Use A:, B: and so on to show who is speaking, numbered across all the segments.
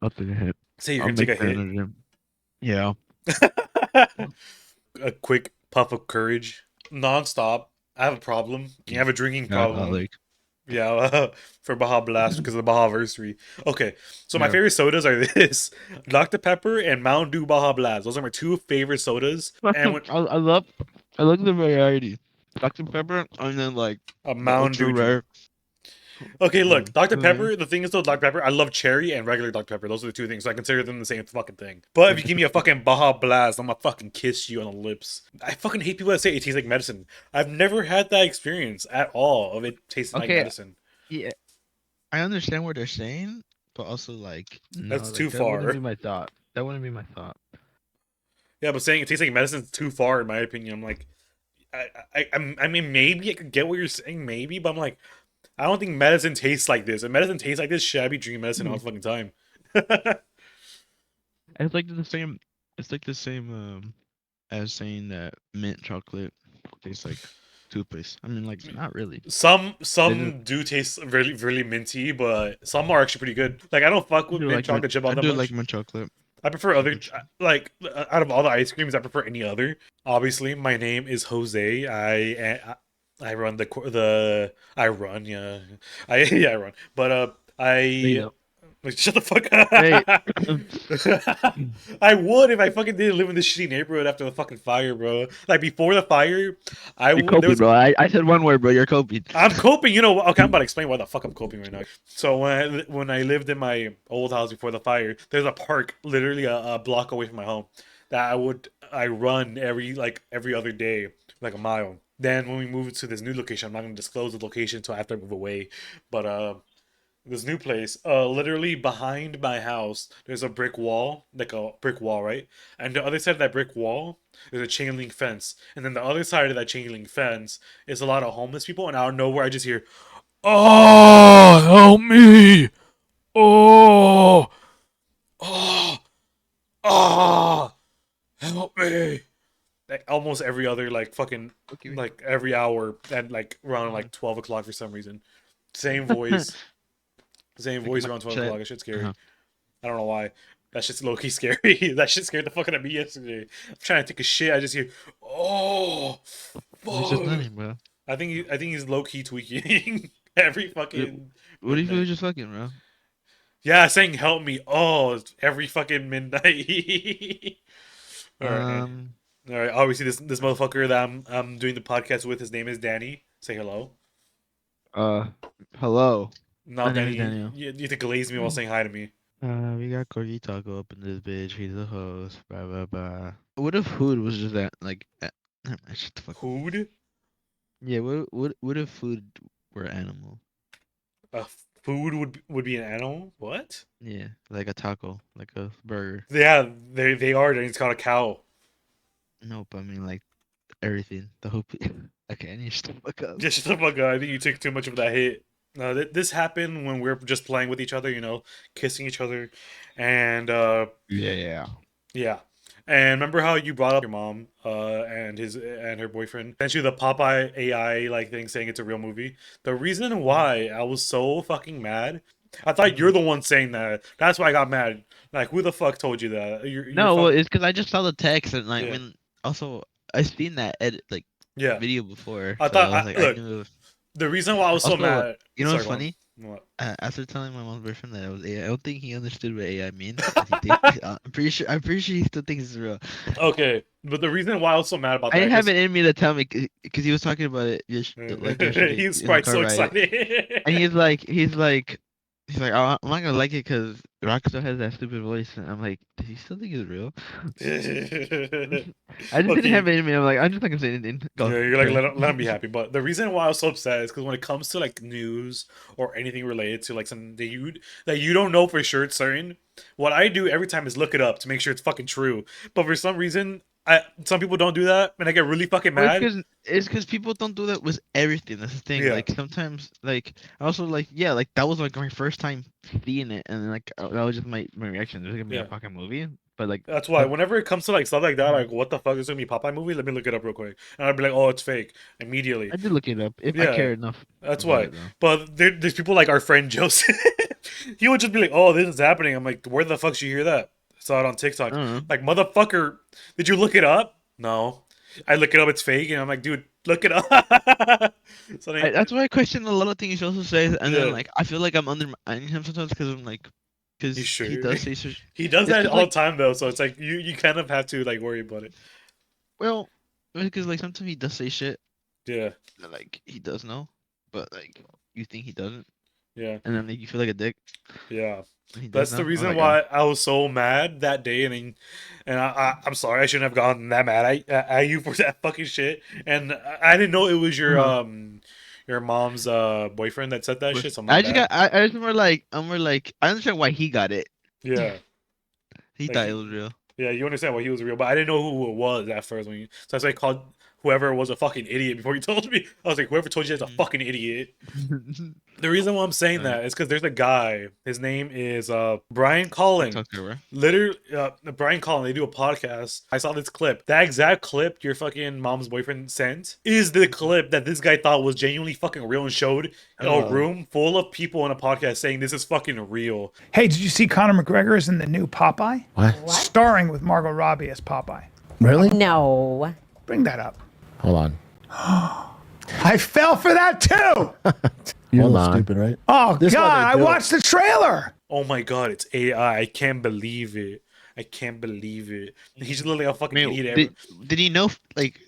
A: I'll take a hit.
B: Say you're
A: I'll
B: gonna take
A: make
B: a
A: that in
B: hit.
A: the gym. Yeah.
B: A quick puff of courage, non-stop. I have a problem. You have a drinking problem.
A: Alcoholic.
B: Yeah, for Baja Blast because of the Baja anniversary. Okay, so my
A: Yeah.
B: favorite sodas are this: Dr. Pepper and Mountain Dew Baja Blast. Those are my two favorite sodas. And when
A: I love the variety. Dr. Pepper and then like
B: a
A: the
B: Mountain
A: ultra
B: Dew juice.
A: rare.
B: Okay, look, Dr.
A: Yeah.
B: Pepper. The thing is though, Dr. Pepper. I love cherry and regular Dr. Pepper. Those are the two things. So I consider them the same fucking thing. But if you give me a fucking Baja Blast, I'm gonna fucking kiss you on the lips. I fucking hate people that say it tastes like medicine. I've never had that experience at all of it tasting like
A: Okay.
B: medicine.
A: Yeah. I understand what they're saying, but also like no,
B: That's
A: like
B: too
A: that wouldn't
B: far.
A: be my thought. That wouldn't be my thought.
B: Yeah, but saying it tastes like medicine is too far in my opinion. I'm like, I mean, maybe I could get what you're saying, maybe, but I'm like, I don't think medicine tastes like this. If medicine tastes like this, should I be drinking medicine all
A: Hmm.
B: the fucking time?
A: It's like the same. It's like the same as saying that mint chocolate tastes like toothpaste. I mean, like not really.
B: some
A: They just
B: some do taste really really minty, but some are actually pretty good. Like I don't fuck
A: I
B: with
A: do
B: mint
A: like mint.
B: chocolate chip all
A: I
B: that
A: do like
B: much.
A: mint chocolate.
B: I prefer other
A: Chocolate chip.
B: like out of all the ice creams, I prefer any other. Obviously, my name is Jose. I run the I run yeah I run, but
A: There you
B: I
A: go.
B: like, shut the fuck
A: Wait.
B: up. I would if I fucking didn't live in this shitty neighborhood after the fucking fire, bro. Like before the fire, I
A: You're
B: would there
A: coping,
B: was
A: bro. I said one word, bro. You're coping.
B: I'm coping. You know, okay, I'm about to explain why the fuck I'm coping right now. So when I lived in my old house before the fire, there's a park literally a block away from my home that I run every other day, like a mile. Then when we moved to this new location, I'm not gonna disclose the location until after I move away. But this new place, literally behind my house, there's a brick wall, like a brick wall, right? And the other side of that brick wall, there's a chain link fence. And then the other side of that chain link fence is a lot of homeless people. And out of nowhere, I just hear, "Oh, help me! Oh, oh, oh, help me!" Like almost every other like fucking
A: Okay.
B: like every hour at like around like 12 o'clock for some reason. Same voice, same
A: Like
B: voice
A: my
B: around 12 o'clock.
A: shit.
B: That shit's scary.
A: Uh-huh.
B: I don't know why. That shit's low key scary. That shit scared the fuck out of me yesterday. I'm trying to take a shit. I just hear, oh,
A: It's just
B: fuck.
A: nothing, bro.
B: I think he's low key tweaking every
A: What
B: fucking
A: what if you were
B: midnight.
A: just fucking, bro?
B: Yeah, saying help me. Oh, every fucking midnight. All right,
A: Um.
B: all right. Obviously, this motherfucker that I'm doing the podcast with, his name is Danny. Say hello.
A: Uh. Hello.
B: Now,
A: My name is
B: Danny,
A: Daniel.
B: you have to glaze me while saying hi to me.
A: We got Corky Taco up in this bitch. He's the host. Blah blah blah. What if food was just that? Like, never mind, shut the fuck up.
B: Hood?
A: Yeah. What if food were animal?
B: A food would be an animal? What?
A: Yeah, like a taco, like a burger.
B: Yeah, they are. It's called a cow.
A: Nope. I mean, like everything. The whole. Okay, I need to shut the fuck up.
B: Just shut the fuck up. I think you took too much of that hit. No, this happened when we were just playing with each other, kissing each other, and
A: Yeah.
B: yeah. And remember how you brought up your mom, and her boyfriend sent you the Popeye AI like thing saying it's a real movie. The reason why I was so fucking mad, I thought
A: Mhm.
B: you're the one saying that. That's why I got mad. Like, who the fuck told you that? You're
A: No, well,
B: fucking
A: it's because I just saw the text and like
B: yeah,
A: when also I seen that edit like
B: yeah.
A: video before,
B: I
A: so
B: thought
A: I was like I
B: look.
A: knew.
B: The reason why I was so
A: Also,
B: mad.
A: you know what's
B: Sorry, go on.
A: funny?
B: What?
A: After telling my mom's boyfriend that it was AI, I don't think he understood what AI means. 'Cause he thinks, I'm pretty sure. I'm pretty sure he still thinks it's real.
B: Okay, but the reason why I was so mad about
A: I
B: that,
A: didn't have
B: because
A: it in me to tell me because he was talking about it like yesterday
B: he's
A: in the
B: probably
A: car
B: so
A: ride,
B: excited.
A: and he's like, oh, I'm not gonna like it because Rockstar has that stupid voice, and I'm like, does he still think it's real? I just didn't
B: Okay,
A: have it in me. I'm like, I'm just not gonna say anything. Go,
B: yeah, you're like
A: sorry.
B: let him be happy. But the reason why I was so upset is because when it comes to like news or anything related to like something that you don't know for sure it's certain, what I do every time is look it up to make sure it's fucking true. But for some reason, some people don't do that, and I get really fucking
A: Well,
B: mad.
A: it's because people don't do that with everything. That's the thing.
B: Yeah,
A: Like sometimes, like also like yeah, like that was like my first time seeing it, and like that was just my reaction. There's gonna be a
B: yeah.
A: fucking movie, but like
B: That's why
A: some.
B: whenever it comes to like stuff like that,
A: Mhm.
B: like what the fuck is gonna be Popeye movie? Let me look it up real quick, and I'd be like, oh, it's fake immediately.
A: I did look it up if I
B: Yeah,
A: care enough
B: that's
A: about
B: why.
A: it though.
B: But there's people like our friend Joseph. He would just be like, "Oh, this is happening." I'm like, "Where the fuck did you hear that?" I saw it on
A: I
B: TikTok.
A: don't know.
B: Like, motherfucker, did you look it up? No. I look it up, it's fake, and I'm like, dude, look it up. So they,
A: That's why I question a lot of things he also says, and then
B: yeah,
A: like I feel like I'm undermining him sometimes because I'm like,
B: he's
A: because he
B: sure.
A: does say such.
B: He does
A: It's
B: that
A: because
B: all the
A: like,
B: time though, so it's like you kind of have to like worry about it.
A: well, because like sometimes he does say shit
B: Yeah,
A: that like he does know, but like you think he doesn't,
B: yeah.
A: and then like you feel like a dick
B: Yeah,
A: when he does
B: that's the
A: know. I'm
B: reason
A: like, oh,
B: why I was so mad that day, I'm sorry I shouldn't have gotten that mad at you for that fucking shit, and I didn't know it was
A: uh-huh.
B: your mom's boyfriend that said that
A: But
B: shit, so my bad.
A: I just more like I understand why he got it.
B: Yeah,
A: He
B: like
A: thought it was real.
B: yeah, you understand why he was real, but I didn't know who it was at first when you. So that's why I called whoever was a fucking idiot before you told me. I was like, whoever told you that's a
A: Mhm.
B: fucking idiot. The reason why I'm saying
A: Like
B: that is because there's a guy. His name is Brian Collin.
A: TikToker, bro.
B: Literally, Brian Collin. They do a podcast. I saw this clip. That exact clip your fucking mom's boyfriend sent is the clip that this guy thought was genuinely fucking real and showed a
A: Oh,
B: room full of people on a podcast saying this is fucking real.
C: Hey, did you see Conor McGregor is in the new Popeye?
D: What?
C: Starring with Margot Robbie as Popeye.
D: Really?
E: No.
C: Bring that up.
D: Hold on.
C: I fell for that too.
F: You're
D: Hold
F: a little
D: on.
F: stupid, right?
C: Oh
F: This is why
C: God,
F: they
C: I
F: do it.
C: watched the trailer.
B: Oh my god, it's AI. I can't believe it. I can't believe it. He's literally a
A: I
B: fucking
A: mean,
B: idiot.
A: did he know? Like,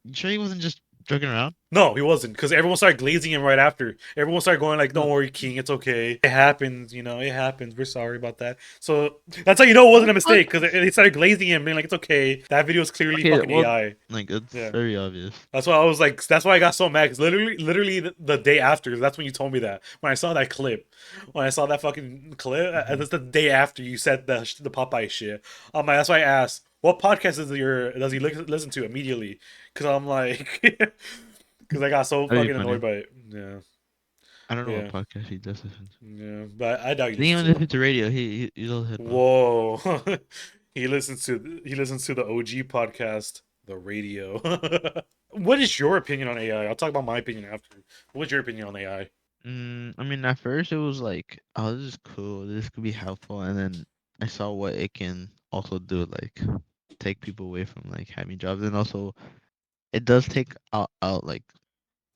A: you sure he wasn't just joking around?
B: No, he wasn't, because everyone started glazing him right after. Everyone started going like, "Don't worry, King, it's okay. It happens, it happens. We're sorry about that." So that's how you know it wasn't a mistake, because they started glazing him, being like, "It's okay. That video is clearly
A: Okay,
B: fucking
A: well,
B: AI."
A: like it's
B: Yeah.
A: very obvious.
B: That's why I was like, that's why I got so mad, because literally the day after, that's when you told me that. When I saw that clip, when I saw that fucking clip, that's the day after you said the Popeye shit. I'm like, that's why I asked, what podcast does he listen to immediately? Because I'm like. Because I got so
A: That'd be
B: fucking
A: funny.
B: annoyed by it. Yeah,
A: I don't know what
B: yeah,
A: podcast he does listen to.
B: yeah. But I doubt
A: I
B: you
A: think he
B: listen
A: only
B: to it.
A: listens to radio. He's all hip hop.
B: Whoa, he listens to the OG podcast, the radio. What is your opinion on AI? I'll talk about my opinion after. What's your opinion on AI?
A: I mean, at first it was like, oh, this is cool. This could be helpful, and then I saw what it can also do, like take people away from like having jobs, and also it does take out like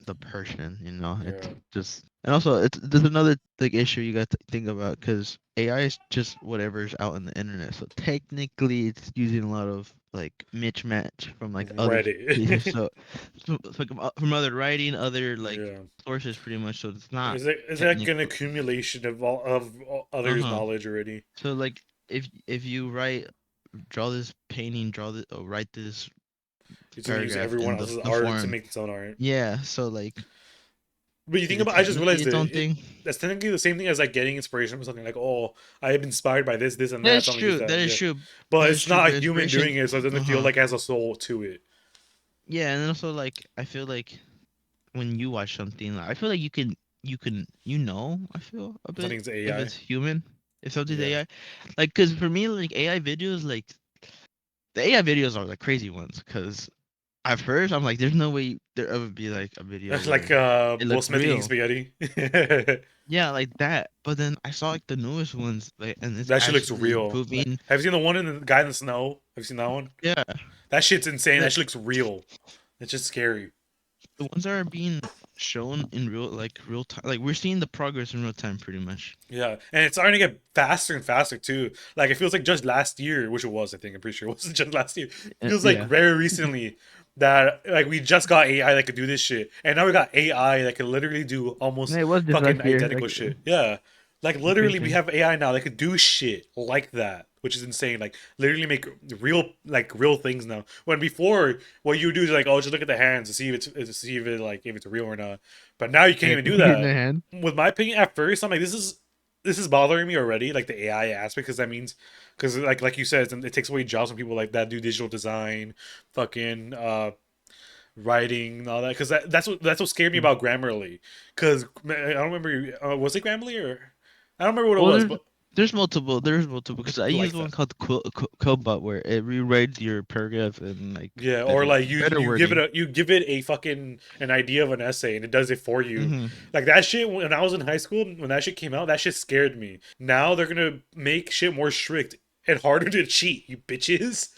A: the person, it's
B: Yeah,
A: just, and also there's another like issue you got to think about because AI is just whatever's out on the internet, so technically it's using a lot of like mismatch from like other places,
B: Reddit.
A: so like, from other writing, other like
B: Yeah,
A: sources pretty much, so it's not
B: is it like an
A: technically.
B: accumulation of others'
A: Uh-huh.
B: knowledge already?
A: So like if you draw this painting, draw this, or write this
B: It's gonna use
A: paragraph
B: everyone
A: in
B: else's
A: the
B: art to
A: form,
B: make its own art.
A: yeah, so like
B: But you think
A: is it
B: about, I just
A: technically
B: realized
A: its
B: that
A: own thing?
B: that's technically the same thing as like getting inspiration from something like, oh, I have been inspired by this and
A: That
B: that,
A: is
B: so I'm gonna use
A: true. That
B: that.
A: is
B: Yeah.
A: true.
B: But
A: That is
B: it's
A: true.
B: not
A: But
B: a human
A: inspiration,
B: doing it, so it doesn't feel
A: uh-huh.
B: like it has a soul to it.
A: Yeah, and also like I feel like when you watch something, like, I feel like I feel a bit
B: Something's
A: if
B: AI.
A: it's human, if something's
B: Yeah.
A: AI. Like, cause for me, like AI videos, like the AI videos are like crazy ones. Cause at first I'm like, there's no way there ever be like a video
B: Like
A: where it
B: Will
A: looks
B: Smith eating
A: real.
B: spaghetti.
A: Yeah, like that. But then I saw like the newest ones, like, and it's
B: That shit looks
A: actually
B: real. Like,
A: improving.
B: have you seen the one in the guy in the snow? Have you seen that one?
A: Yeah,
B: That shit's insane.
A: the
B: That shit looks real. It's just scary.
A: the ones that are being shown in real time, like we're seeing the progress in real time, pretty much.
B: Yeah, and it's starting to get faster and faster too. Like it feels like just last year, which it was, I think, I'm pretty sure it wasn't just last year. It feels like
A: Yeah.
B: very recently that like we just got AI that could do this shit, and now we got AI that can literally do almost
A: Yeah, it was just
B: fucking
A: last year.
B: identical
A: Like,
B: shit. Yeah, like
A: it's
B: literally we
A: insane.
B: have AI now that could do shit like that, which is insane. Like literally make real things now. When before, what you do is like, oh, just look at the hands to see if it's real or not. But now you can't
A: Yeah,
B: even do
A: in the
B: that.
A: hand.
B: With my opinion, at first I'm like, this is bothering me already, like the AI aspect, because that means, because like you said, it takes away jobs from people like that do digital design, fucking writing and all that. Because that's what scared me
A: Mm.
B: about Grammarly. Because I don't remember, was it Grammarly or I don't remember what it
A: Well,
B: was,
A: there's
B: but
A: There's multiple. There's multiple because I use
B: like
A: one
B: that.
A: called Quillbot where it rewrites your paragraph and like
B: Yeah, or
A: better
B: like
A: better wording.
B: you give it a fucking an idea of an essay and it does it for you.
A: Hmm.
B: Like that shit when I was in high school, when that shit came out, that shit scared me. Now they're gonna make shit more strict and harder to cheat, you bitches.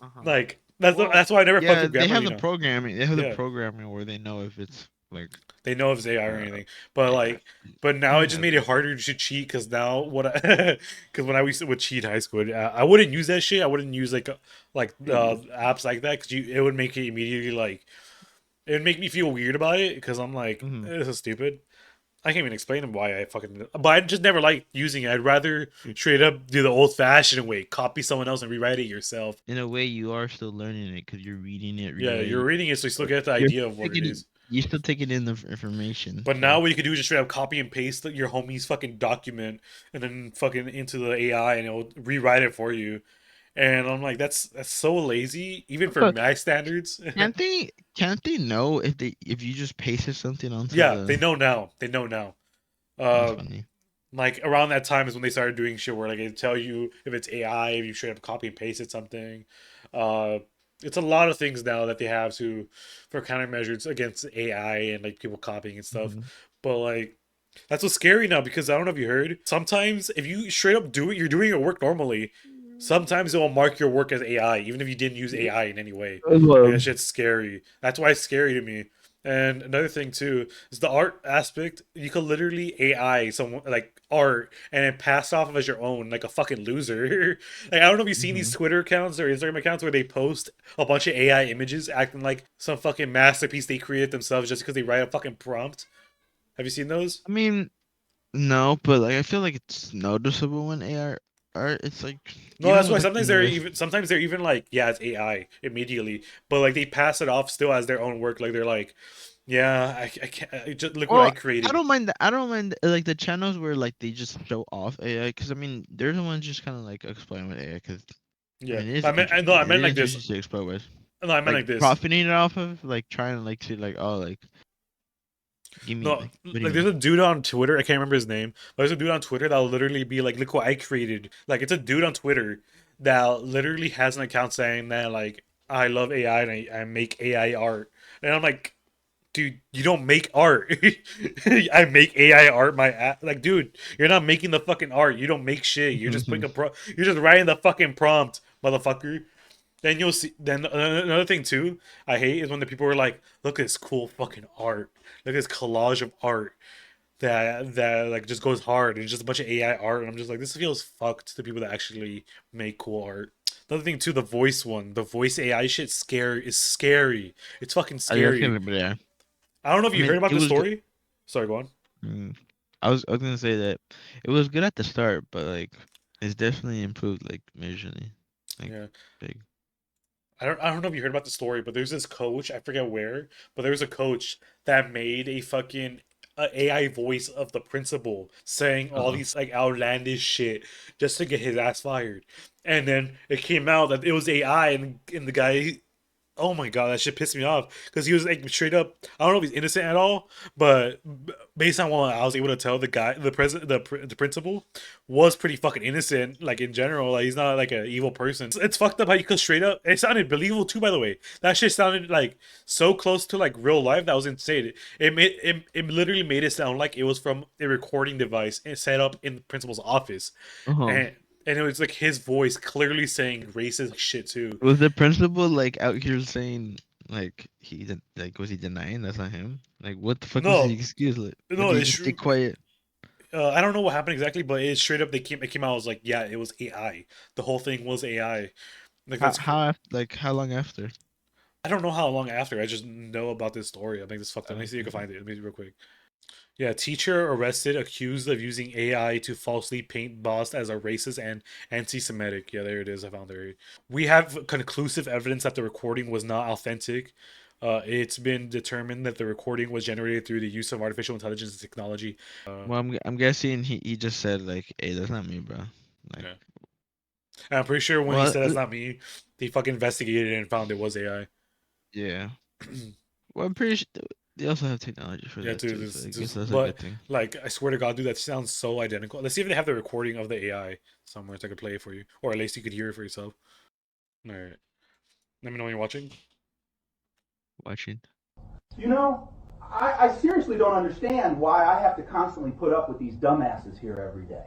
A: Uh-huh.
B: Like
A: Well,
B: that's why I never fucked
A: yeah,
B: with
A: they have
B: Grammarly
A: the
B: now.
A: programming. They have the
B: Yeah,
A: programming where they know if it's like
B: they know if it's AI or
A: uh
B: anything. But
A: AI.
B: like, but now
A: They
B: it just
A: have
B: made it
A: that.
B: harder to cheat because now what I because when I used to would cheat in high school, I wouldn't use that shit. I wouldn't use apps like that because it would make it immediately like it would make me feel weird about it because I'm like,
A: Hmm.
B: this is stupid. I can't even explain why I fucking. But I just never liked using it. I'd rather straight up do the old fashioned way, copy someone else and rewrite it yourself.
A: In a way, you are still learning it because you're reading it,
B: Yeah, you're
A: rewriting.
B: reading it, so you still
A: But
B: get the
A: you're
B: idea
A: still
B: of what it
A: taking
B: is.
A: you still taking in the information.
B: But
A: So
B: now what you can do is just straight up copy and paste your homie's fucking document and then fucking into the AI and it'll rewrite it for you. And I'm like, that's so lazy, even for
A: but
B: my standards.
A: can't they know if you just pasted something onto
B: Yeah,
A: the?
B: they know now. They know now.
A: That's
B: Uh,
A: funny.
B: like around that time is when they started doing shit where like they tell you if it's AI, if you straight up copy and pasted something. Uh, it's a lot of things now that they have to for countermeasures against AI and like people copying and stuff.
A: Hmm.
B: But like that's what's scary now because I don't know if you heard. Sometimes if you straight up do it, you're doing your work normally. Sometimes it will mark your work as AI, even if you didn't use AI in any way. Like that shit's scary. That's why it's scary to me. And another thing too is the art aspect. You could literally AI someone like art and then pass off as your own, like a fucking loser. Like I don't know if you've seen these
A: Hmm.
B: Twitter accounts or Instagram accounts where they post a bunch of AI images acting like some fucking masterpiece they created themselves just because they write a fucking prompt. Have you seen those?
A: I mean, no, but like I feel like it's noticeable when AR art. It's like
B: No,
A: even
B: that's
A: with
B: why
A: like university.
B: sometimes they're even like, yeah, it's AI immediately, but like they pass it off still as their own work. Like they're like, yeah, I can't just look what I
A: Well, I
B: created.
A: don't mind that. I don't mind like the channels where like they just show off AI because I mean they're the ones just kind of like exploring with AI because I
B: Yeah,
A: mean it is
B: but no,
A: interesting.
B: I
A: It
B: meant
A: is
B: like this.
A: interesting to explore with
B: No, I meant
A: like
B: like this.
A: profiting it off of like trying to like see like oh like give me
B: No,
A: like what do you
B: like there's
A: mean?
B: a dude on Twitter. I can't remember his name, but there's a dude on Twitter that'll literally be like, "Look what I created." Like it's a dude on Twitter that literally has an account saying that like I love AI and I make AI art, and I'm like, dude, you don't make art. I make AI art. Like, dude, you're not making the fucking art. You don't make shit. You're just putting You're just writing the fucking prompt, motherfucker. Then you'll see. Then another thing too, I hate is when the people are like, "Look at this cool fucking art. Look at this collage of art that like just goes hard. It's just a bunch of AI art." And I'm just like, this feels fucked to people that actually make cool art. Another thing too, the voice one, the voice AI shit, scary. It's fucking
A: Oh yeah, it's
B: scary.
A: gonna be there.
B: I don't know if
A: I
B: you heard
A: mean
B: about
A: it
B: this
A: was good.
B: story. Sorry, go on.
A: Mm, I was gonna say that it was good at the start, but like it's definitely improved like majorly, like
B: Yeah.
A: big.
B: I don't know if you heard about the story, but there's this coach, I forget where, but there was a coach that made a fucking AI voice of the principal saying all
A: Uh-oh.
B: these like outlandish shit just to get his ass fired. And then it came out that it was AI and the guy, oh my god, that shit pissed me off because he was like straight up. I don't know if he's innocent at all, but based on what I was able to tell, the guy, the president, the principal, was pretty fucking innocent. Like in general, like he's not like an evil person. It's fucked up how you could straight up. It sounded believable too, by the way. That shit sounded like so close to like real life. That was insane. It literally made it sound like it was from a recording device and set up in the principal's office,
A: Uh-huh.
B: and and it was like his voice clearly saying racist shit too.
A: Was the principal like out here saying like like was he denying that's not him? Like what the fuck was the
B: No,
A: excuse? Like what
B: no,
A: did he
B: it's
A: just stay
B: true.
A: quiet?
B: I don't know what happened exactly, but it straight up it came out. I was like, yeah, it was AI. The whole thing was AI. Like
A: Like how long after?
B: I don't know how long after. I just know about this story. I think this fucked up. Let me see if I can
A: Okay.
B: find it. Let me see real quick. Yeah, teacher arrested accused of using AI to falsely paint boss as a racist and anti-Semitic. Yeah, there it is. I found it. We have conclusive evidence that the recording was not authentic. It's been determined that the recording was generated through the use of artificial intelligence and technology.
A: Well, I'm guessing he just said like, "Hey, that's not me, bro." Like,
B: Yeah. And I'm pretty sure when he
A: well,
B: said that's not me, he fucking investigated it and found it was AI.
A: yeah. Well, I'm pretty sure. They also have technology for
B: Yeah,
A: that
B: dude.
A: too, so I guess
B: This,
A: that's a
B: but
A: good thing.
B: like, I swear to God, dude, that sounds so identical. Let's see if they have the recording of the AI somewhere so I could play it for you, or at least you could hear it for yourself. All right. Let me know when you're watching.
A: Watching.
D: You know, I seriously don't understand why I have to constantly put up with these dumbasses here every day.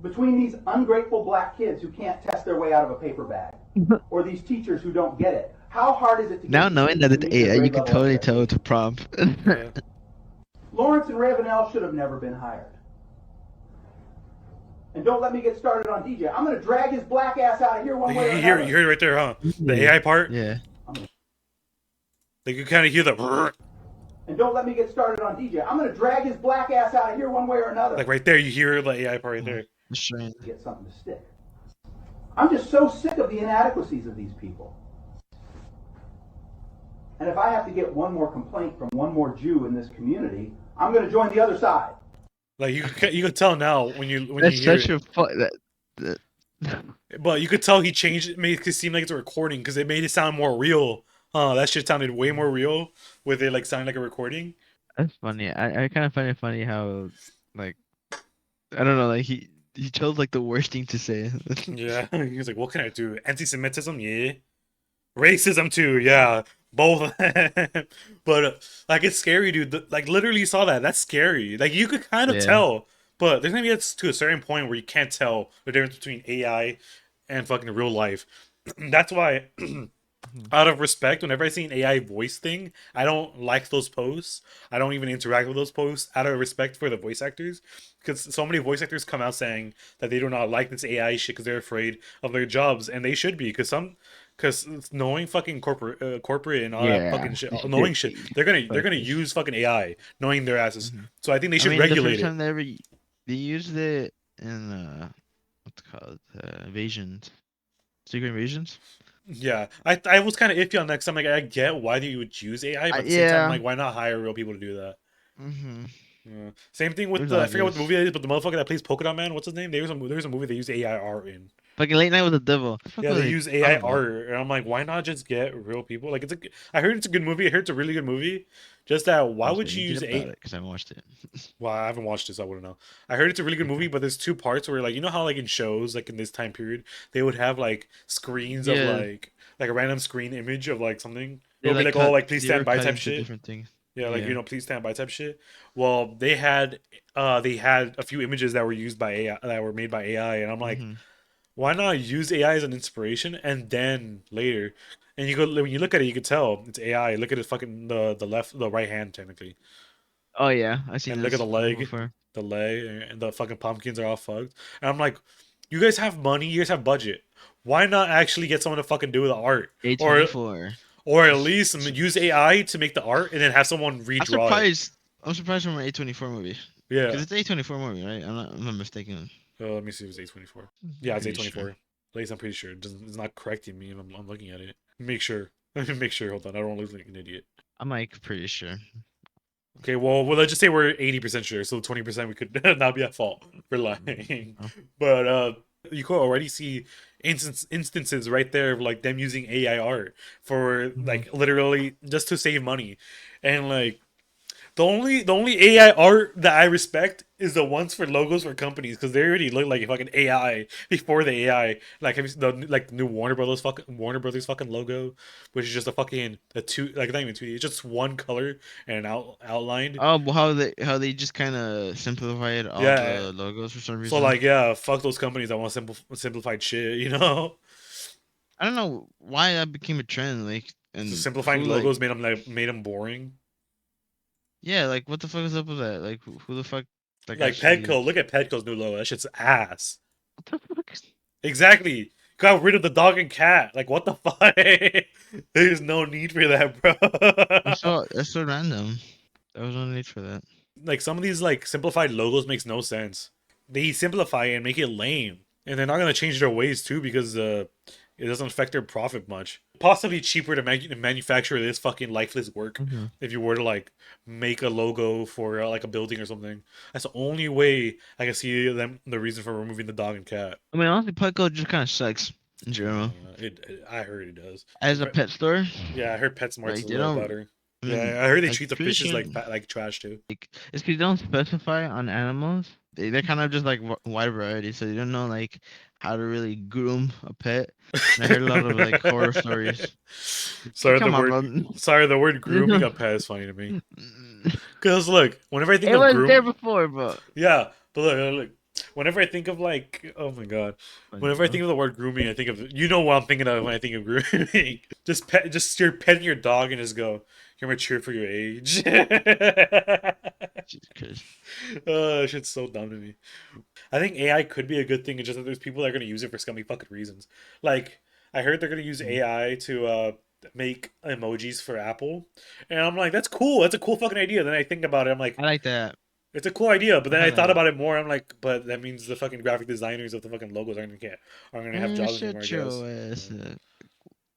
D: Between these ungrateful black kids who can't test their way out of a paper bag, or these teachers who don't get it, how hard is it to
A: Now
D: get these
A: knowing that
D: students to
A: it's
D: meet their
A: AI, you
D: grade
A: could
D: level
A: totally tell it's a
D: expectations?
A: prompt.
B: Yeah.
D: Lawrence and Ravenel should have never been hired. And don't let me get started on DJ. I'm going to drag his black ass out of here one way or
B: You
D: another.
B: heard it right there, huh? The AI part.
A: Yeah.
B: Like, you kind of hear the
D: And don't let me get started on DJ. I'm going to drag his black ass out of here one way or another.
B: like right there. You hear the AI part right there.
A: Strange.
D: Get something to stick. I'm just so sick of the inadequacies of these people. And if I have to get one more complaint from one more Jew in this community, I'm going to join the other side.
B: Like, you could tell now when you
A: That's
B: hear
A: such
B: it.
A: that
B: But you could tell he changed it, made it seem like it's a recording because it made it sound more real. That shit sounded way more real with it like sounding like a recording.
A: that's funny. I kind of find it funny how, like, I don't know, like he chose like the worst thing to say.
B: Yeah, he was like, "What can I do? Anti-Semitism, yeah. Racism too, yeah. Both." But like, it's scary, dude. Like, literally, you saw that. That's scary. Like, you could kind of
A: Yeah.
B: tell, but there's gonna be to a certain point where you can't tell the difference between AI and fucking real life. That's why. Out of respect, whenever I see an AI voice thing, I don't like those posts. I don't even interact with those posts out of respect for the voice actors. Because so many voice actors come out saying that they do not like this AI shit because they're afraid of their jobs, and they should be. Because knowing fucking corporate and all that
A: Yeah.
B: fucking shit, knowing shit, they're gonna use fucking AI, knowing their asses.
A: Mhm.
B: So I think they
A: I
B: should
A: mean, the
B: regulate
A: first
B: it.
A: time they used it in what's it called, invasions, secret invasions.
B: Yeah, I was kind of iffy on that because I'm like, I get why you would use AI, but at the same time, I'm
A: Yeah.
B: like, why not hire real people to do that?
A: Mm-hmm.
B: Yeah. Same thing
A: It
B: with
A: was
B: the I forget what the
A: obvious.
B: movie that is, but the motherfucker that plays Polka Dot Man, what's his name? There was a movie they used AI art in.
A: Fucking late night with the devil. What the fuck
B: Yeah,
A: was
B: they
A: I
B: use
A: on
B: AI
A: about?
B: art, and I'm like, why not just get real people? Like, I heard it's a good movie. I heard it's a really good movie. Just that, why
A: I'm
B: would you
A: thinking
B: use
A: about
B: a?
A: it because I haven't watched it.
B: Well, I haven't watched this, so I wouldn't know. I heard it's a really good movie,
A: Okay.
B: but there's two parts where, like, you know how, like, in shows, like in this time period, they would have like screens of
A: Yeah,
B: like a random screen image of like something. It
A: they
B: would be
A: like
B: like, oh,
A: cut.
B: like, please
A: They
B: stand
A: were
B: by
A: cut
B: type
A: into
B: shit.
A: different things.
B: Yeah, like,
A: Yeah.
B: please stand by type shit. Well, they had a few images that were used by AI that were made by AI, and I'm like,
A: Mm-hmm.
B: why not use AI as an inspiration and then later, and you go when you look at it, you could tell it's AI. Look at it, fucking the right hand technically,
A: Oh yeah, I seen
B: and look at
A: this
B: the
A: before.
B: leg, and the fucking pumpkins are all fucked. And I'm like, you guys have money, you guys have budget. Why not actually get someone to fucking do the art, or
A: A24.
B: or at least use AI to make the art and then have someone
A: I'm
B: redraw it?
A: surprised. I'm surprised from an A24 movie
B: Yeah.
A: because it's A24 movie, right? I'm not mistaken.
B: Let me see if it's A24.
A: I'm
B: Yeah, it's
A: pretty sure.
B: A24. At least I'm pretty sure. It's not correcting me. I'm looking at it. Make sure. Let me make sure. Hold on. I don't look like an idiot.
A: I'm like pretty sure.
B: Okay, well, let's just say we're 80% sure. So 20% we could not be at fault for lying.
A: Oh.
B: But you could already see instances right there of like them using AI art for
A: Mm-hmm.
B: like literally just to save money. And like the only AI art that I respect is the ones for logos for companies because they already look like fucking AI before the AI. Like have you seen the new Warner Brothers fucking logo, which is just a two, like not even 2D, it's just one color and outlined.
A: Oh, well, how they just kind of simplified all
B: Yeah.
A: the logos for some
B: So
A: reason.
B: like, yeah, fuck those companies that want simplified shit, you know.
A: I don't know why that became a trend. Like,
B: So
A: and
B: simplifying
A: who like,
B: logos made them boring.
A: yeah, like what the fuck is up with that? Like, who the fuck like
B: Like
A: actually?
B: Petco, look at Petco's new logo. That shit's ass.
A: What the fuck?
B: Exactly. Got rid of the dog and cat. Like, what the fuck? There's no need for that, bro.
A: That's so random. There was no need for that.
B: Like, some of these, like, simplified logos makes no sense. They simplify it and make it lame. And they're not going to change their ways, too, because it doesn't affect their profit much. Possibly cheaper to manufacture this fucking lifeless work
A: Mm-hmm.
B: if you were to, like, make a logo for, like, a building or something. That's the only way I can see the reason for removing the dog and cat.
A: I mean, honestly, Putco just kind of sucks. in general.
B: I heard it does.
A: As a pet store,
B: Yeah, I heard PetSmart's
A: like
B: a
A: they
B: little
A: don't.
B: better.
A: I mean,
B: Yeah, I heard they
A: I'm
B: treat the
A: pretty
B: fishes
A: sure
B: like trash too.
A: like it's because they don't specify on animals. They're kind of just like wide variety, so you don't know like how to really groom a pet. And I heard a lot of like horror stories.
B: sorry, the
A: Come on,
B: word
A: bro.
B: sorry, the word
A: There's
B: grooming
A: no-
B: a pet is funny to me. Cause look, whenever I think
A: It
B: of
A: was there
B: groom,
A: before, but
B: yeah, but look, whenever I think of like, oh my god,
A: funny,
B: whenever I
A: bro.
B: think of the word grooming, I think of what I'm thinking of when I think of grooming. Just you're petting your dog and just go, you're mature for your age.
A: Jesus Christ.
B: That shit's so dumb to me. I think AI could be a good thing. It's just that there's people that are going to use it for scummy fucking reasons. Like, I heard they're going to use
A: Mhm.
B: AI to make emojis for Apple. And I'm like, that's cool. That's a cool fucking idea. Then I think about it. I'm like,
A: I like that.
B: it's a cool idea. But
A: I
B: then I
A: have
B: thought
A: that.
B: about it more. I'm like, but that means the fucking graphic designers of the fucking logos aren't gonna have jobs anymore, I
A: Shut
B: guess.
A: your ass
B: Mm.
A: up.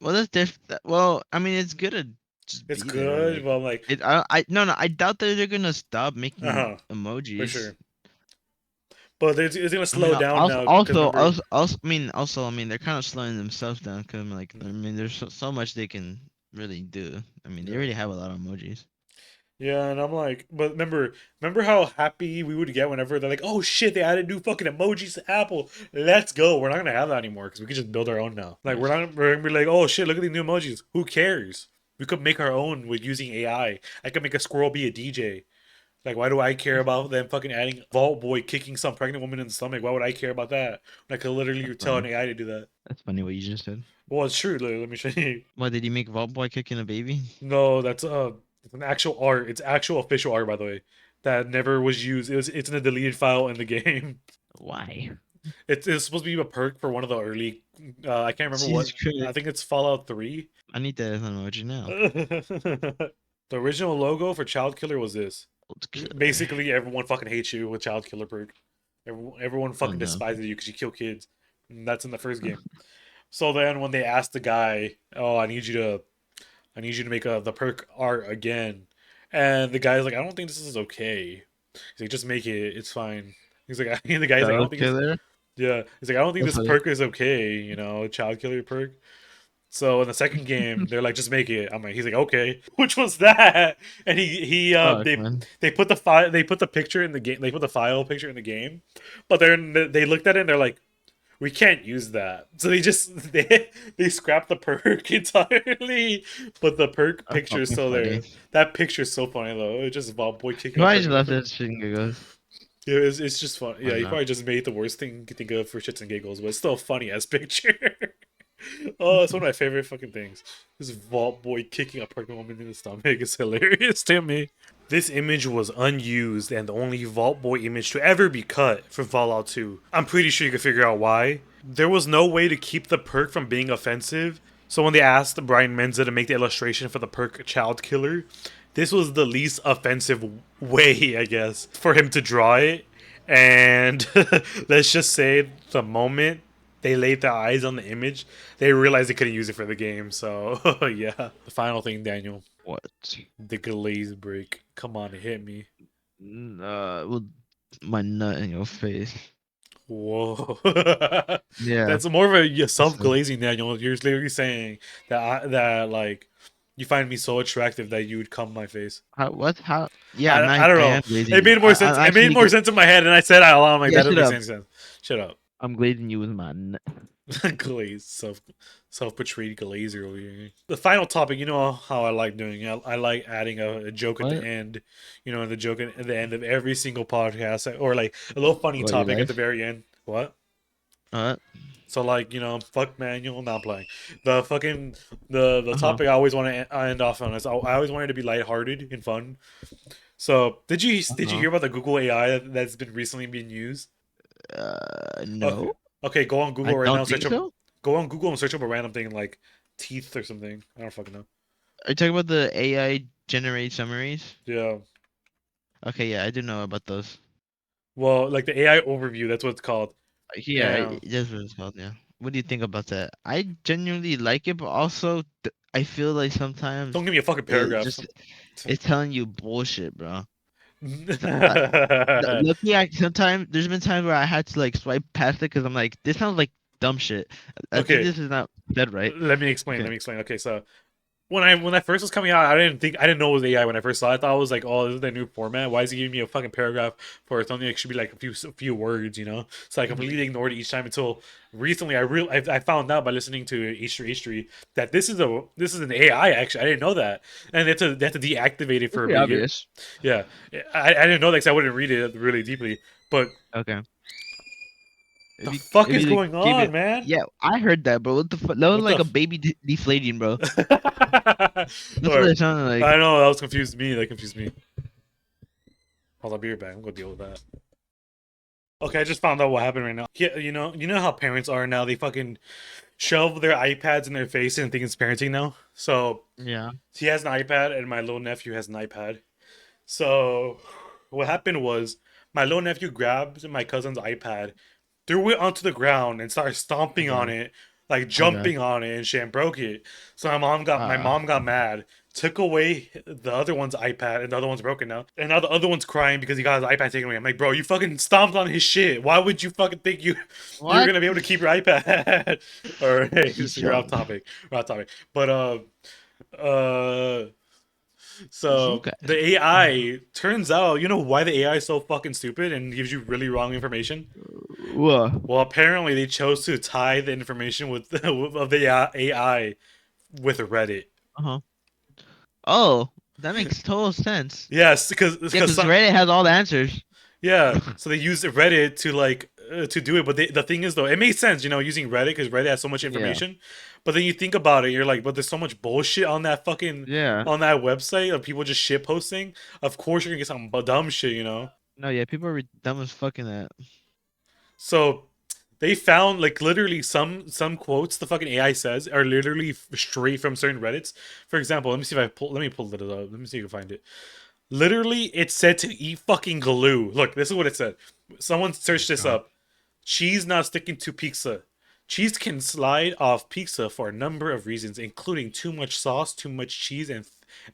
A: Well, that's different. Well, I mean, it's good to just
B: It's
A: be there.
B: good,
A: Like,
B: but I'm like,
A: no, I doubt that they're gonna stop making
B: uh-huh, for
A: emojis.
B: sure. But it's gonna
A: I mean,
B: slow down now because remember,
A: I mean, they're kind of slowing themselves down. Cause like, I
B: mm,
A: mean, there's so much they can really do. I mean, they
B: yeah.
A: already have a lot of emojis.
B: Yeah, and I'm like, but remember how happy we would get whenever they're like, oh shit, they added new fucking emojis to Apple. Let's go. We're not gonna have that anymore because we can just build our own now. Like we're gonna be like, oh shit, look at these new emojis. Who cares? We could make our own with using AI. I could make a squirrel be a DJ. Like, why do I care about them fucking adding Vault Boy kicking some pregnant woman in the stomach? Why would I care about that? When I could literally
A: That's
B: tell an
A: funny.
B: AI to do that.
A: That's funny what you just said.
B: Well, it's true. Let me show you.
A: Why did you make Vault Boy kicking a baby?
B: No, that's it's an actual art. It's actual official art, by the way. That never was used. It's in a deleted file in the game.
A: Why?
B: It's supposed to be a perk for one of the early. I can't remember
A: Jesus
B: what. I
A: Christ!
B: think it's Fallout 3.
A: I need that as an emoji now.
B: The original logo for Child Killer was this.
A: Old killer.
B: Basically, everyone fucking hates you with Child Killer perk. Everyone
A: Oh
B: fucking
A: no.
B: despises you because you kill kids. And that's in the first game. So then when they asked the guy, "Oh, I need you to make the perk art again," and the guy's like, "I don't think this is okay." He's like, "Just make it. It's fine." He's like, the guy's like, "I don't
A: Child
B: think it's
A: killer.
B: yeah." He's like, "I don't think
A: That's
B: this
A: funny.
B: perk is okay. You know, child killer perk." So in the second game, they're like, "Just make it." I'm like, he's like, "Okay." Which was that? And
A: Fuck, man.
B: they put the file they put the picture in the game they put the file picture in the game, but they looked at it and they're like, we can't use that. So they just they scrapped the perk entirely, but the perk
A: That's
B: picture is
A: fucking
B: still
A: funny.
B: there. That picture is so funny though. It's just Bob Boy kicking a
A: Why just
B: pregnant
A: left
B: woman.
A: that shit and giggles?
B: It's just fun.
A: Why
B: Yeah, he
A: not?
B: probably just made the worst thing you could think of for shits and giggles, but it's still a funny ass picture. Oh, it's one of my favorite fucking things. This Vault Boy kicking a pregnant woman in the stomach is hilarious to me. This image was unused and the only Vault Boy image to ever be cut from Fallout 2. I'm pretty sure you can figure out why. There was no way to keep the perk from being offensive, so when they asked Brian Menza to make the illustration for the perk Child Killer, this was the least offensive way, I guess, for him to draw it. And let's just say the moment they laid their eyes on the image, they realized they couldn't use it for the game. So yeah. The final thing, Daniel,
A: What?
B: the glaze break. Come on, it hit me.
A: Well, my nut in your face.
B: Whoa.
A: Yeah.
B: That's more of a
A: That's
B: self glazing, Daniel. You're literally saying that like you find me so attractive that you would come my face.
A: How? What? How? Yeah,
B: I don't
A: I
B: know.
A: am glazing
B: It
A: you.
B: made more sense.
A: I'm
B: It made
A: actually.
B: more sense in my head, and I said out loud, I'm like,
A: Yeah,
B: that doesn't
A: shut
B: make
A: up.
B: any sense. Shut up.
A: I'm glazing you with my nut.
B: Glaze, self portrayed glazer over here. The final topic, you know how I like doing. I like adding a joke at the
A: What?
B: end. You know, the joke at the end of every single podcast, or like a little funny
A: What? Your
B: topic at the
A: life?
B: very end. What?
A: What?
B: So like fuck manual, not playing. The fucking the
A: Uh-huh.
B: topic I always want to end off on is I always wanted to be lighthearted and fun. So did you
A: Uh-huh.
B: hear about the Google AI that's been recently being used? Okay,
A: No.
B: okay, go on
A: I
B: Google right now.
A: don't
B: And search
A: think
B: up
A: so.
B: Go on Google and search up a random thing like teeth or something. I don't fucking know.
A: Are you talking about the AI generate summaries?
B: Yeah.
A: Okay, yeah, I do know about those.
B: Well, like the AI overview, that's what it's called.
A: Yeah,
B: Yeah.
A: that's what it's called. Yeah. What do you think about that? I genuinely like it, but also I feel like sometimes
B: Don't give me a fucking
A: it
B: paragraph.
A: just it's telling you bullshit, bro. So,
B: Yeah.
A: luckily, I sometimes there's been times where I had to like swipe past it because I'm like, this sounds like dumb shit. I think
B: Okay,
A: this is not dead right.
B: let me explain.
A: Okay.
B: Let me explain. Okay, so when I first was coming out, I didn't know it was AI when I first saw it. I thought it was like, oh, this is the new format. Why is he giving me a fucking paragraph for something that should be like a few words, you know? So I completely ignored it each time until recently. I found out by listening to H3 that this is an AI. Actually, I didn't know that, and they have to deactivate it
A: It's
B: for a
A: pretty
B: bit.
A: obvious.
B: Yeah, I didn't know that because I wouldn't read it really deeply. But
A: Okay.
B: the fuck
A: If
B: is
A: you like,
B: going
A: keep
B: on,
A: it,
B: man?
A: yeah, I heard that, bro. What the fuck? That was
B: What the?
A: like a baby deflating, bro. That's what
B: Or,
A: it sounded like.
B: I know that was confused me. That confused me. Hold on, be right back. I'm gonna deal with that. Okay, I just found out what happened right now. Yeah, you know how parents are now. They fucking shove their iPads in their face and think it's parenting now. So
A: Yeah.
B: he has an iPad, and my little nephew has an iPad. So what happened was my little nephew grabbed my cousin's iPad, threw it onto the ground, and started stomping on
A: Okay.
B: it, like
A: Oh god.
B: jumping on it and shit, and broke it. So my
A: Uh.
B: mom got mad, took away the other one's iPad, and the other one's broken now. And now the other one's crying because he got his iPad taken away. I'm like, bro, you fucking stomped on his shit. Why would you fucking think you're
A: What?
B: gonna be able to keep your iPad? All right, so you're off
A: Yo.
B: topic. We're off topic. But uh
A: You
B: so
A: guys.
B: the AI turns out, you know why the AI is so fucking stupid and gives you really wrong information?
A: What?
B: Well, apparently they chose to tie the information with of the AI with Reddit.
A: Uh-huh. Oh, that makes total sense.
B: Yes,
A: Yeah,
B: because
A: because Reddit has all the answers.
B: yeah, so they used Reddit to to do it. But the thing is though, it makes sense, you know, using Reddit because Reddit has so much
A: Yeah.
B: information. But then you think about it, you're like, but there's so much bullshit on that fucking
A: Yeah.
B: on that website of people just shit posting. Of course you're gonna get some dumb shit, you know.
A: No, yeah, people are dumb as fucking that.
B: So they found like literally some quotes the fucking AI says are literally straight from certain Reddits. For example, let me see if I pull. Let me pull it up. Let me see if I can find it. Literally, it said to eat fucking glue. Look, this is what it said. Someone searched this
A: God.
B: up. Cheese not sticking to pizza. Cheese can slide off pizza for a number of reasons, including too much sauce, too much cheese, and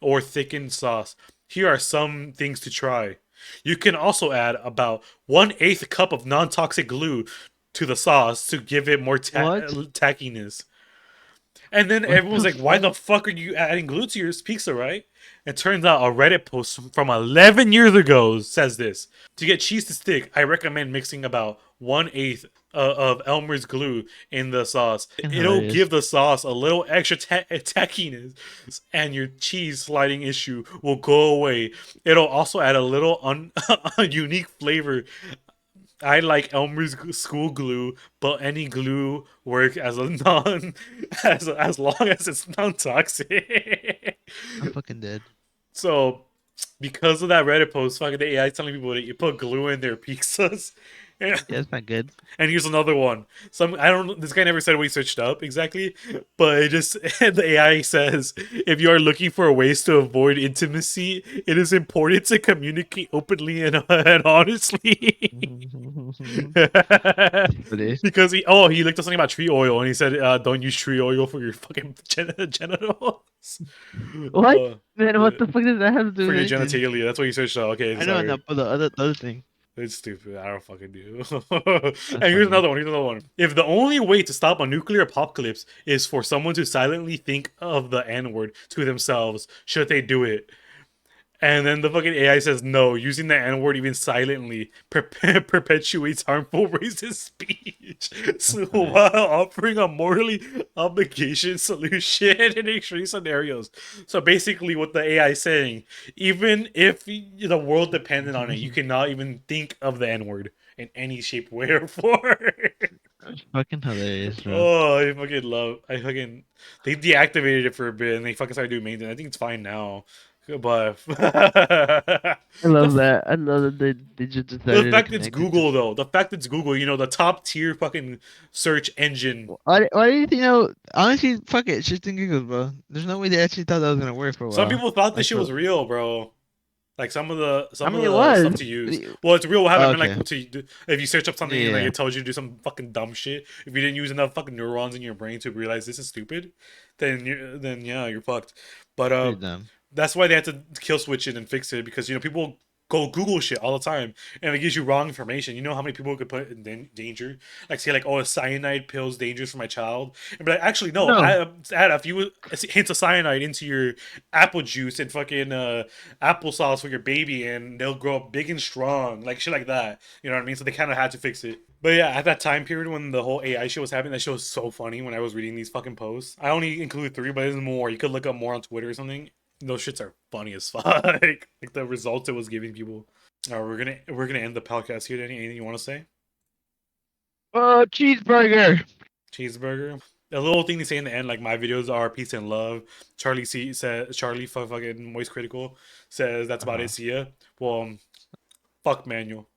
B: or thickened sauce. Here are some things to try. You can also add about 1/8 cup of non-toxic glue to the sauce to give it more
A: What?
B: tackiness. And then
A: What
B: everyone's
A: the
B: like, "Why
A: fuck?
B: the fuck are you adding glue to your pizza, right?" It turns out a Reddit post from 11 years ago says this: to get cheese to stick, I recommend mixing about 1/8 of Elmer's glue in the sauce.
A: Fucking
B: It'll
A: hilarious.
B: give the sauce a little extra tackiness, and your cheese sliding issue will go away. It'll also add a little a unique flavor. I like Elmer's school glue, but any glue work as a non as long as it's non toxic.
A: I'm fucking dead.
B: So because of that Reddit post, fucking the AI telling people that you put glue in their pizzas.
A: Yeah, it's not good.
B: And here's another one. Some I don't. This guy never said what he searched up exactly, but it just the AI says if you are looking for ways to avoid intimacy, it is important to communicate openly and honestly.
A: Really?
B: Because he looked up something about tree oil and he said don't use tree oil for your fucking genitals.
A: What?
B: Uh,
A: Man, what the fuck does that have to do
B: for
A: with
B: your
A: anything?
B: genitalia. That's what you searched up. Okay,
A: I know,
B: sorry.
A: enough for the other thing.
B: It's stupid. I don't fucking do.
A: That's
B: And here's
A: funny.
B: another one. Here's another one. If the only way to stop a nuclear apocalypse is for someone to silently think of the N word to themselves, should they do it? And then the fucking AI says no. Using the N word even silently perpetuates harmful racist speech. So
A: That's funny.
B: while offering a morally obligation solution in extreme scenarios. So basically, what the AI is saying, even if the world depended on it, you cannot even think of the N word in any shape, way, or form.
A: That's fucking hilarious, bro.
B: Oh, I fucking, they deactivated it for a bit and they fucking started doing maintenance. I think it's fine now, but
A: I love that. I love that they just
B: the
A: decided to
B: fact it's
A: connect it to.
B: Google though, the fact it's Google, you know, the top tier fucking search engine.
A: Why do you think, honestly, fuck it, shit's in Giggles, bro. There's no way they actually thought that was gonna work for a
B: Some
A: while.
B: people thought this
A: Like
B: shit
A: for,
B: was real, bro. Like
A: I
B: some of
A: mean, it
B: the
A: was.
B: stuff to use. Well, it's real. What
A: Oh,
B: happened? I mean,
A: okay.
B: like if you search up something and like
A: Yeah.
B: it tells you to do some fucking dumb shit. If you didn't use enough fucking neurons in your brain to realize this is stupid, then yeah, you're fucked. But
A: Pretty dumb.
B: that's why they had to kill switch it and fix it because you know people go Google shit all the time, and it gives you wrong information. You know how many people could put in danger? Like say like, oh, a cyanide pill's dangerous for my child, and be like, actually no,
A: No.
B: add a few hints of cyanide into your apple juice and fucking applesauce for your baby, and they'll grow up big and strong, like shit like that. You know what I mean? So they kind of had to fix it. But yeah, at that time period when the whole AI shit was happening, that shit was so funny when I was reading these fucking posts. I only included 3, but there's more. You could look up more on Twitter or something. Those shits are funny as fuck. Like the results it was giving people. All right, we're gonna end the podcast here. Anything you want to say?
A: Cheeseburger.
B: Cheeseburger. A little thing they say in the end, like my videos are peace and love. Charlie C says Charlie fucking Moist Critical says that's about it. See ya. Well, fuck Manuel.